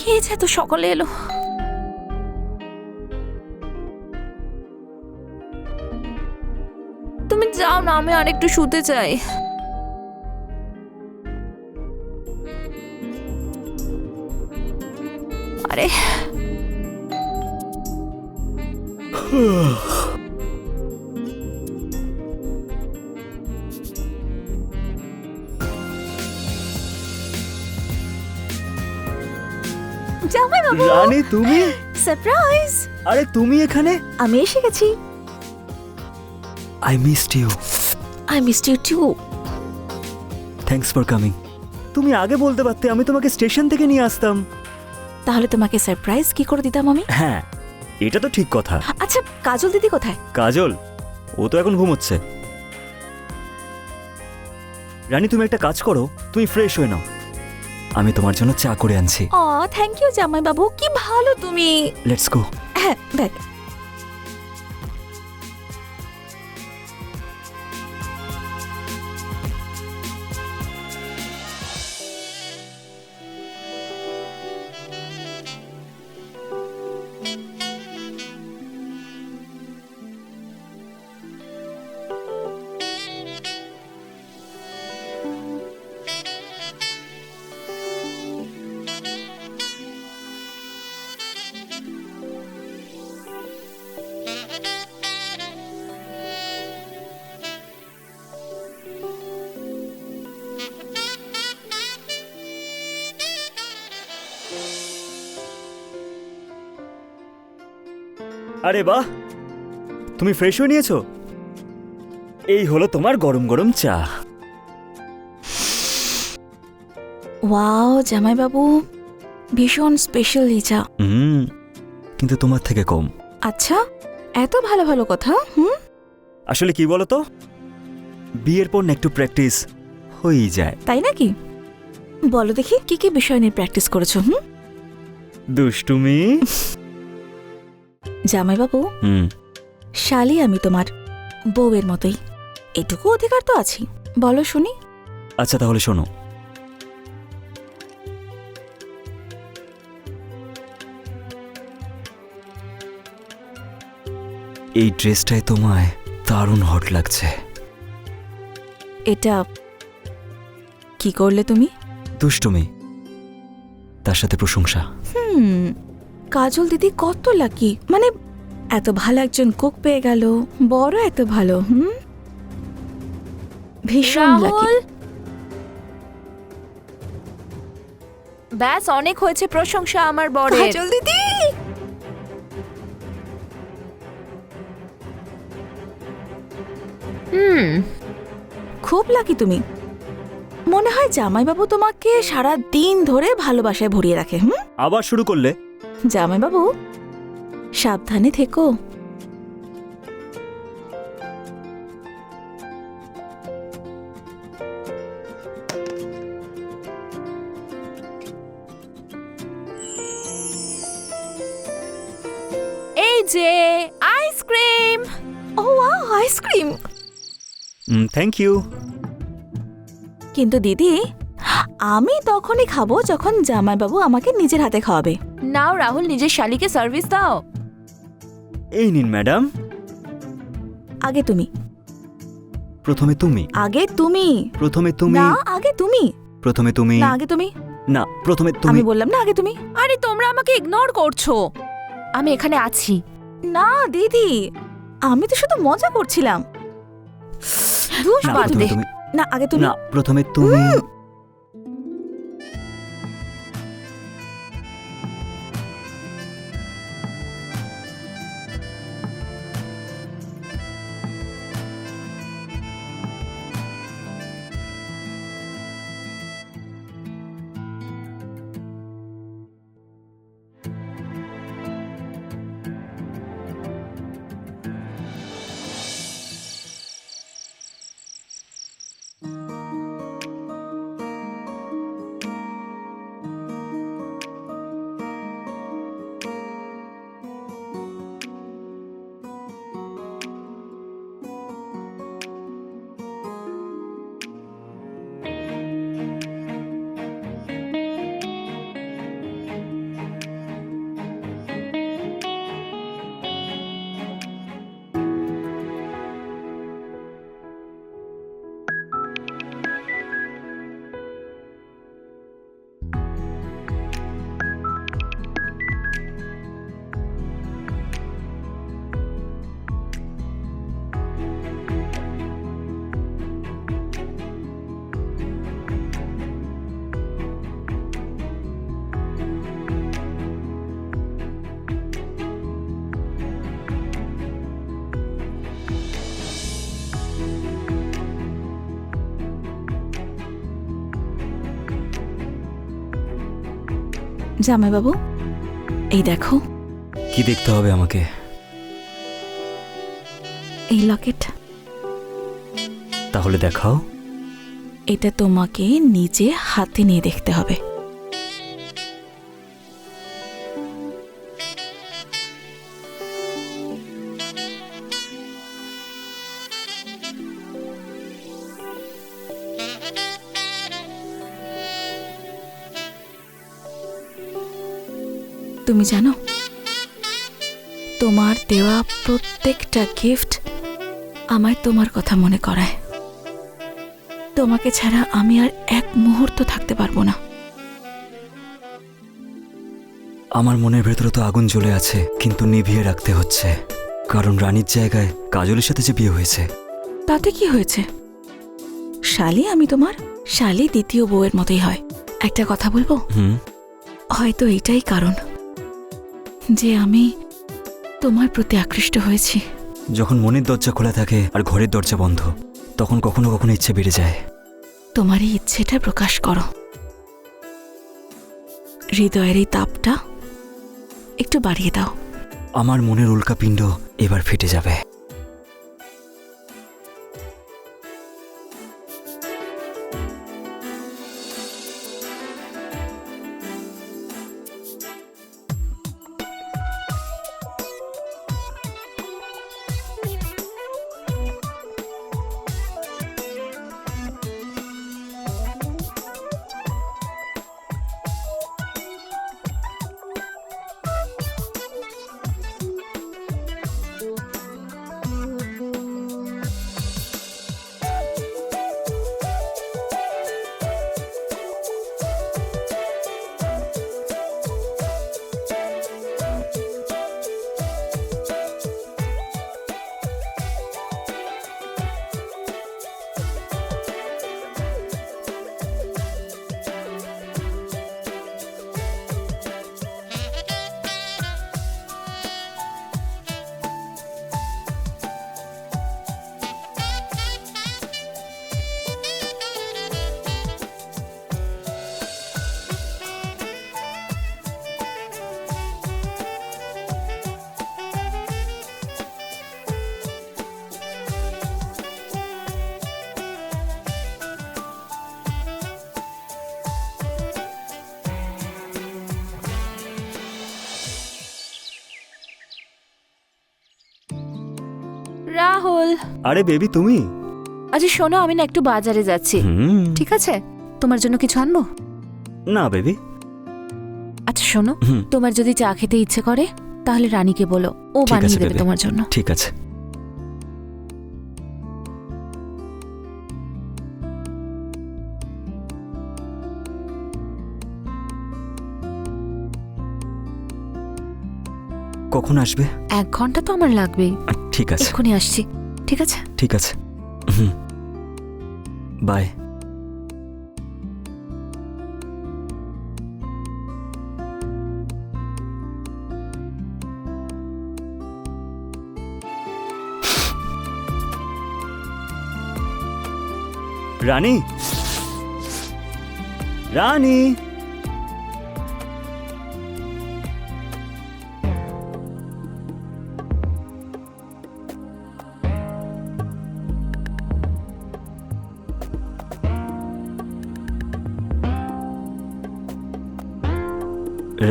কে যে এত সকালে এলো? তুমি যাও না, আমি আরেকটু শুতে চাই। আরে জামাই বাবু, রানী তুমি? সারপ্রাইজ! আরে তুমি এখানে? আমি এসে গেছি। I missed you. I missed you too. Thanks for coming. তুমি আগে বলতে পারতে, আমি তোমাকে স্টেশন থেকে নিয়ে আসতাম। তাহলে তোমাকে সারপ্রাইজ কি করে দিতাম আমি? হ্যাঁ, এটা তো ঠিক কথা। আচ্ছা, কাজল দিদি কোথায়? কাজল? ও তো এখন ঘুমোচ্ছে। রানী তুমি একটা কাজ করো, তুমি ফ্রেশ হয়ে নাও, আমি তোমার জন্য চা করে আনছি। থ্যাংক ইউ জামাই বাবু, কি ভালো তুমি। Let's go. হ্যাঁ, দেখ। আরে বাহ, তুমি ফ্রেশ হয়ে নিয়েছো? এই হলো তোমার গরম গরম চা। ওয়াও জামাই বাবু, ভীষণ স্পেশাল এই চা। কিন্তু তোমার থেকে কম। আচ্ছা, এত ভালো ভালো কথা। আসলে কি বলো তো, বিয়ের পর না একটু প্র্যাকটিস হয়েই যায়। তাই নাকি? বলো দেখি, কি কি বিষয় নিয়ে প্র্যাকটিস করেছো? দুষ্টুমি। জামাই বাবু, শালি আমি তোমার বউয়ের মতোই, এটুকু অধিকার তো আছে। বলো শুনি। আচ্ছা তাহলে শোনো, এই ড্রেসটায় তোমায় দারুণ হট লাগছে। এটা কি করলে তুমি? দুষ্টুমি, তার সাথে প্রশংসা। কাজল দিদি কত লাকি, মানে এত ভালো একজন কুক পেয়ে গেল, বড় এত ভালো। ভীষণ লাকি। ব্যাস, অনেক হয়েছে প্রশংসা আমার বরের। কাজল দিদি, খুব লাকি তুমি। মনে হয় জামাইবাবু তোমাকে সারা দিন ধরে ভালোবাসায় ভরিয়ে রাখে। আবার শুরু করলে? জামাইবাবু সাবধানে থেকো। এই যে ice cream. Oh wow, ice cream. Thank you. কিন্তু দিদি, আমি তখনই খাবো যখন জামাইবাবু আমাকে নিজের হাতে খাওয়াবে। নাও রাহুল, নিজের শালিকে সার্ভিস দাও। এই নিন ম্যাডাম। আগে তুমি। প্রথমে তুমি। আগে তুমি। প্রথমে তুমি। না, আগে তুমি। প্রথমে তুমি। না, আগে তুমি। না, প্রথমে তুমি। আমি বললাম না, আগে তুমি। আরে তোমরা আমাকে ইগনোর করছো। আমি এখানে আছি। না দিদি, আমি তো শুধু মজা করছিলাম। না, প্রথমে তুমি। না, আগে তুমি। না, প্রথমে তুমি। জামাইবাবু, এই দেখো, কি দেখতে হবে আমাকে? এই লকেট। তাহলে দেখাও। এটা তোমাকে নিজে হাতে নিয়ে দেখতে হবে। তুমি জানো, তোমার দেওয়া প্রত্যেকটা গিফট আমায় তোমার কথা মনে করায়। তোমাকে ছাড়া আমি আর এক মুহূর্ত থাকতে পারবো না। আমার মনের ভেতরে তো আগুন জ্বলে আছে, কিন্তু নিভিয়ে রাখতে হচ্ছে, কারণ রানীর জায়গায় কাজলের সাথে যে বিয়ে হয়েছে। তাতে কি হয়েছে? শালি আমি তোমার, শালি দ্বিতীয় বউয়ের মতোই হয়। একটা কথা বলবো, হয়তো এইটাই কারণ যে আমি তোমার প্রতি আকৃষ্ট হয়েছি। যখন মনের দরজা খোলা থাকে আর ঘরের দরজা বন্ধ, তখন কখনো কখনো ইচ্ছে বেড়ে যায়। তোমার এই ইচ্ছেটা প্রকাশ করো। হৃদয়ের এই তাপটা একটু বাড়িয়ে দাও। আমার মনের উল্কা পিণ্ড এবার ফেটে যাবে। রাহুল, আরে বেবি, তুমি? আচ্ছা শোনো, আমি না একটু বাজারে যাচ্ছি, ঠিক আছে? তোমার জন্য কিছু আনবো? না বেবি। আচ্ছা শোনো, তোমার যদি চা খেতে ইচ্ছে করে তাহলে রানীকে বলো, ও ঠিক বানিয়ে আছে দেবে বেবি। তোমার জন্য। ঠিক আছে। কখন আসবে? 1 ঘন্টা তো আমার লাগবেই। ঠিক আছে, এক্ষুনি আসছি, ঠিক আছে? ঠিক আছে। বাই। রানী, রানী,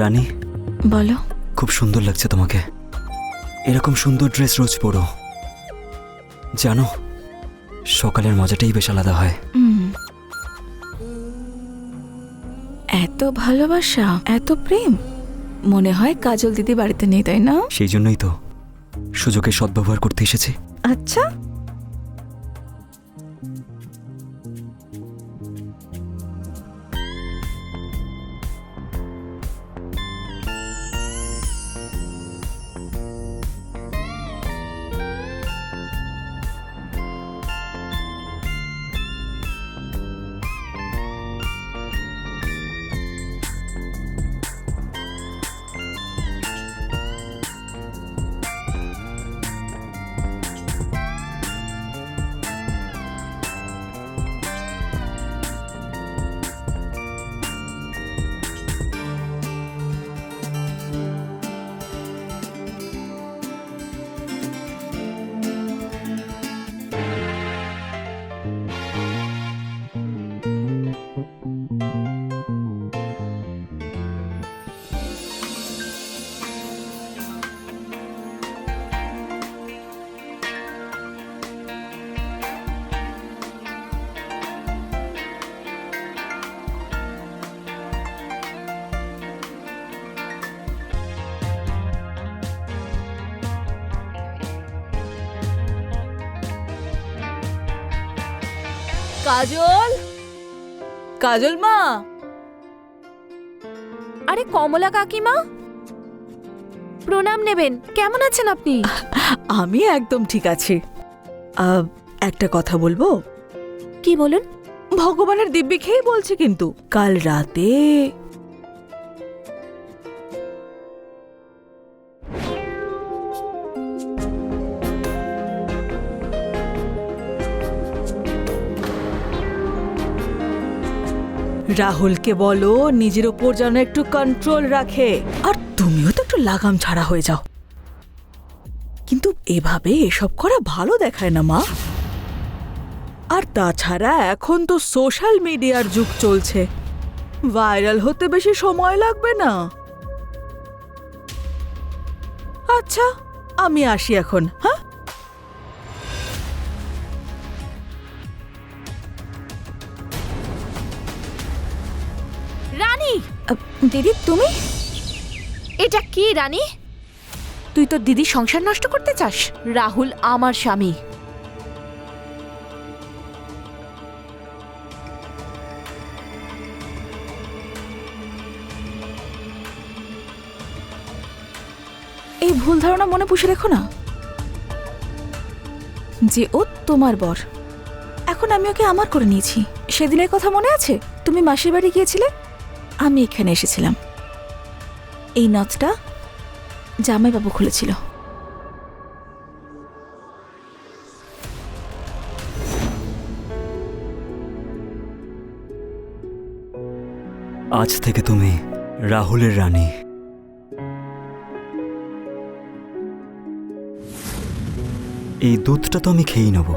রানী, বলো। খুব সুন্দর লাগছে তোমাকে। এরকম সুন্দর ড্রেস রোজ পরো। জানো, সকালের মজাটাই বেশ আলাদা হয়। এত ভালোবাসা, এত প্রেম, মনে হয় কাজল দিদি বাড়িতে নেই, তাই না? সেই জন্যই তো সুযোগের সদ্ব্যবহার করতে এসেছি। আচ্ছা, কাজল, কাজল মা। আরে কমলা কাকিমা, প্রণাম নেবেন। কেমন আছেন আপনি? আমি একদম ঠিক আছি। একটা কথা বলবো? কি বলুন? ভগবানের দিব্যি খেয়ে বলছি, কিন্তু কাল রাতে রাহুলকে বলো নিজের ওপর যেন একটু কন্ট্রোল রাখে, আর তুমিও তো একটু লাগাম ছাড়া হয়ে যাও। কিন্তু এভাবে এসব করা ভালো দেখায় না মা। আর তাছাড়া এখন তো সোশ্যাল মিডিয়ার যুগ চলছে, ভাইরাল হতে বেশি সময় লাগবে না। আচ্ছা, আমি আসি এখন। হ্যাঁ, রানী, দিদি তুমি? এটা কি রানী? তুই তো দিদির সংসার নষ্ট করতে চাস? রাহুল আমার স্বামী। এই ভুল ধারণা মনে পুষে রেখো না যে ও তোমার বর। এখন আমি ওকে আমার করে নিয়েছি। সেদিনের কথা মনে আছে? তুমি মাসির বাড়ি গিয়েছিলে, আমি এখানে এসেছিলাম। এই নথটা জামাইবাবু খুলেছিল। আজ থেকে তুমি রাহুলের রানী। এই দুধটা তো আমি খেয়েই নেব,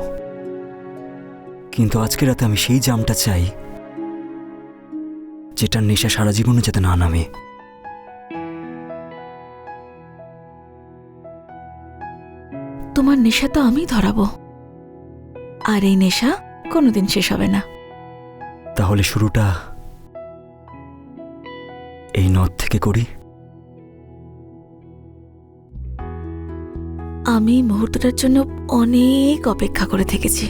কিন্তু আজকে রাতে আমি সেই জামটা চাই যেটার নেশা সারা জীবনে যাতে না নামে। তোমার নেশা তো আমি ধরাবো, আর এই নেশা কোনোদিন শেষ হবে না। তাহলে শুরুটা এই নথ থেকে করি। আমি মুহূর্তটার জন্য অনেক অপেক্ষা করে থেকেছি।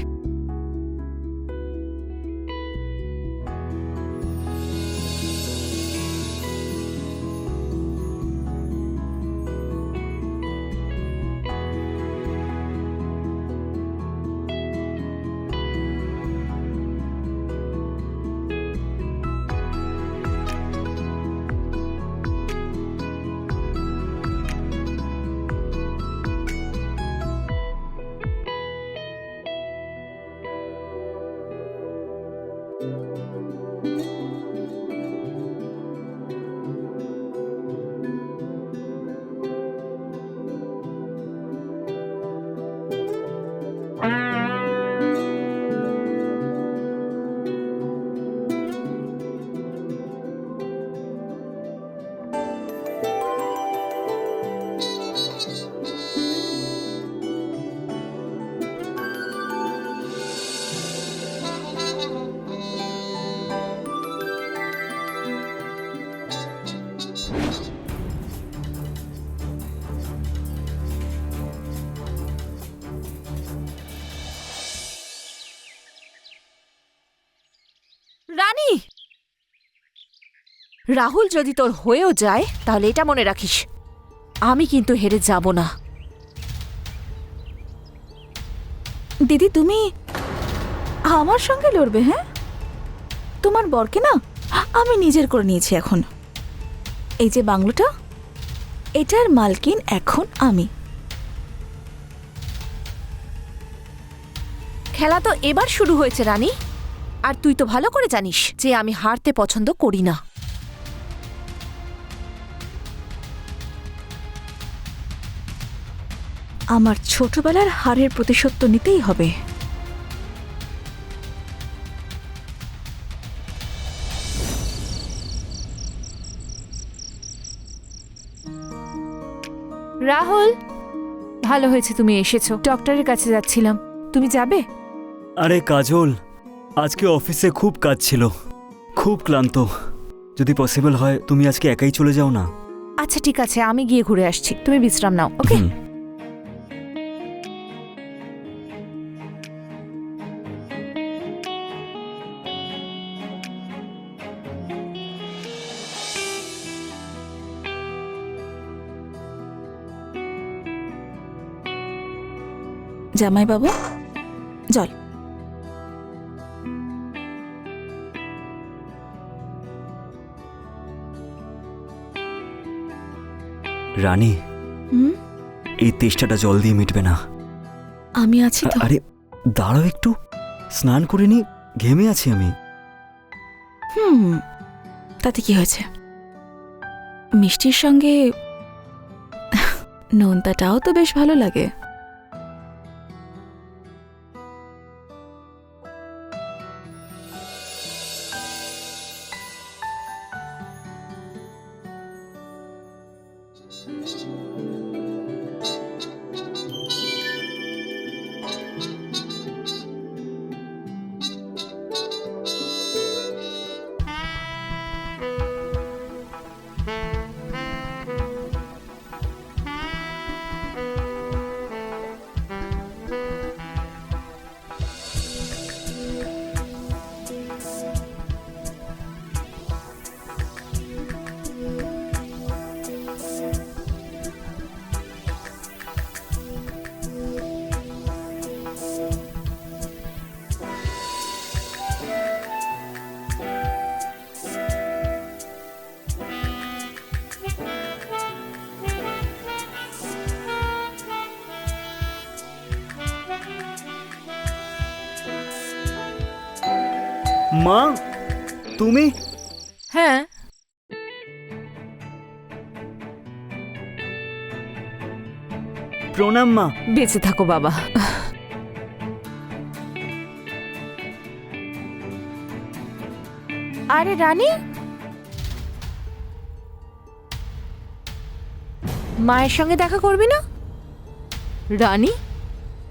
রানী, রাহুল যদি তোর হয়েও যায় তাহলে এটা মনে রাখিস, আমি কিন্তু হেরে যাব না। দিদি তুমি আমার সঙ্গে লড়বে? হ্যাঁ, তোমার বরকে না আমি নিজের করে নিয়েছি এখন। এই যে বাংলোটা, এটার মালকিন এখন আমি। খেলা তো এবার শুরু হয়েছে রানী, আর তুই তো ভালো করে জানিস যে আমি হারতে পছন্দ করি না। আমার ছোটবেলার হারের প্রতিশোধ তো নিতেই হবে। রাহুল, ভালো হয়েছে তুমি এসেছো। ডক্টরের কাছে যাচ্ছিলাম, তুমি যাবে? আরে কাজল, আজকে অফিসে খুব কাজ ছিল, খুব ক্লান্ত। যদি পসিবল হয় তুমি আজকে একাই চলে যাও না। আচ্ছা ঠিক আছে, আমি গিয়ে ঘুরে আসছি, তুমি বিশ্রাম নাও। ওকে। জামাইবাবু, জল। রানী, হুম, এই তেষ্টাটা জল দিয়ে মিটবে না। আমি আছি তো। আরে দাঁড়াও একটু, স্নান করে নি, ঘেমে আছি আমি। হুম, তাতে কি হয়েছে? মিষ্টির সঙ্গে নোনতাটাও তো বেশ ভালো লাগে। মা, তুমি? হ্যাঁ, প্রণাম মা। বেঁচে থাকো বাবা। আরে রানী, মায়ের সঙ্গে দেখা করবি না? রানী,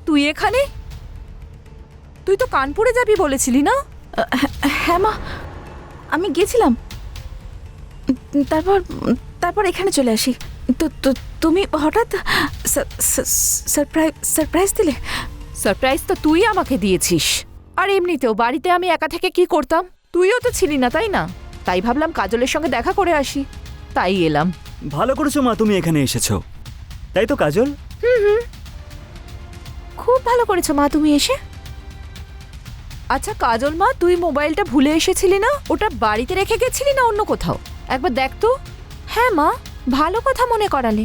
তুই এখানে? তুই তো কানপুরে যাবি বলেছিলি না? হ্যাঁ মা, আমি গেছিলাম, তারপর তারপর এখানে চলে আসি। তো তো তুমি হঠাৎ সারপ্রাইজ দিলে। সারপ্রাইজ তো তুই আমাকে দিয়েছিস। আর এমনিতেও বাড়িতে আমি একা থেকে কি করতাম? তুইও তো ছিলি না, তাই না? তাই ভাবলাম কাজলের সঙ্গে দেখা করে আসি, তাই এলাম। ভালো করেছো মা, তুমি এখানে এসেছো। তাই তো কাজল? খুব ভালো করেছো মা তুমি এসে। আচ্ছা কাজল মা, তুই মোবাইলটা ভুলে এসেছিলি না? ওটা বাড়িতে রেখে গেছিলি না অন্য কোথাও? একবার দেখ তো। হ্যাঁ মা, ভালো কথা মনে করালে।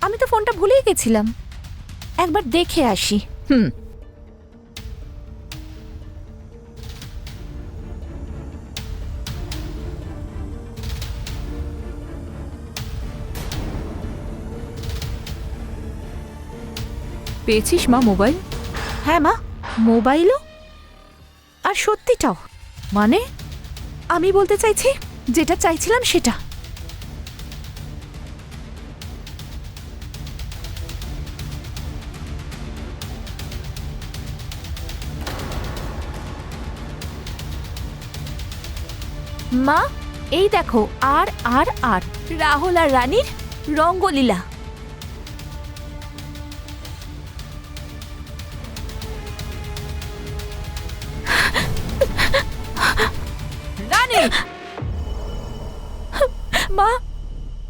আমি তো ফোনটা ভুলেই গেছিলাম, একবার দেখে আসি। পেয়েছিস মা মোবাইল? হ্যাঁ মা, মোবাইলও আর সত্যিটাও। মানে আমি বলতে চাইছি যেটা চাইছিলাম সেটা। মা এই দেখো, আর আর আর রাহুল আর রানীর রঙ্গলীলা। রানী, মা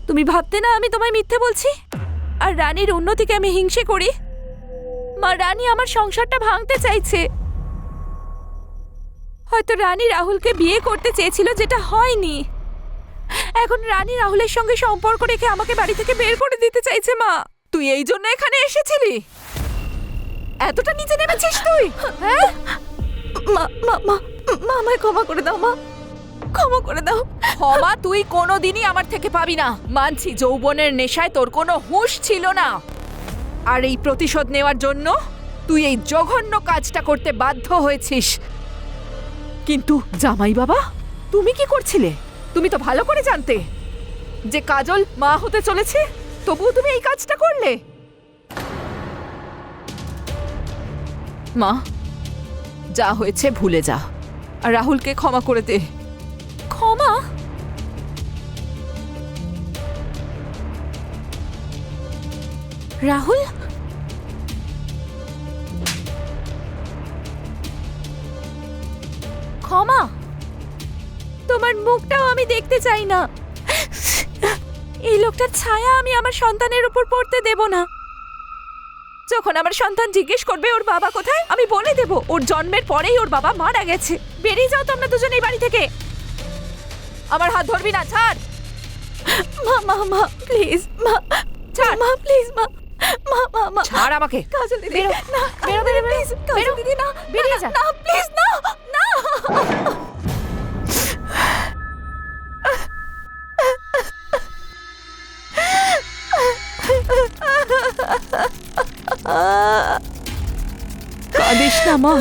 তুমি ভাবতে না আমি তোমায় মিথ্যে বলছি আর রানীর উন্নতিকে আমি হিংসে করি? মা, রানী আমার সংসারটা ভাঙতে চাইছে। হয়তো রানী রাহুলকে বিয়ে করতে চেয়েছিল, যেটা হয়নি। এখন রানী রাহুলের সঙ্গে সম্পর্ক রেখে আমাকে বাড়ি থেকে বের করে দিতে চাইছে। মা, তুই এই জন্য এখানে এসেছিলি? এতটা নিচে নেমেছিস তুই? হ্যাঁ মা মা মা মা, আমায় ক্ষমা করে দাও মা, ক্ষমা করে দাও। ক্ষমা তুই কোনোদিনই আমার থেকে পাবি না। মানছি যৌবনের নেশায় তোর কোনো হুঁশ ছিল না, আর এই প্রতিশোধ নেওয়ার জন্য তুই এই জঘন্য কাজটা করতে বাধ্য হয়েছিস। কিন্তু জামাই বাবা, তুমি কি করছিলে? তুমি তো ভালো করে জানতে যে কাজল মা হতে চলেছে, তবুও তুমি এই কাজটা করলে। মা, যা হয়েছে ভুলে যা আর রাহুলকে ক্ষমা করে দে। ক্ষমা? রাহুল, ক্ষমা? তোমার মুখটাও আমি দেখতে চাই না। এই লোকটার ছায়া আমি আমার সন্তানের উপর পড়তে দেব না। যখন আমার সন্তান জিজ্ঞেস করবে ওর বাবা কোথায়, আমি বলে দেব ওর জন্মের পরেই ওর বাবা মারা গেছে। বেরিয়ে যাও তোমরা দুজনেই বাড়ি থেকে। আমার হাত ধরবি না, ছাড়। মা মা মা প্লিজ মা, ছাড়। মা প্লিজ মা, মা মা মা ছাড় আমাকে। কাজল দিদি বেরো, না, বেরো, বেরো, বেরো, প্লিজ কাজল বেরো। দিদি না, বেরিয়ে যা। না প্লিজ না, না। কাঁদিস না মা।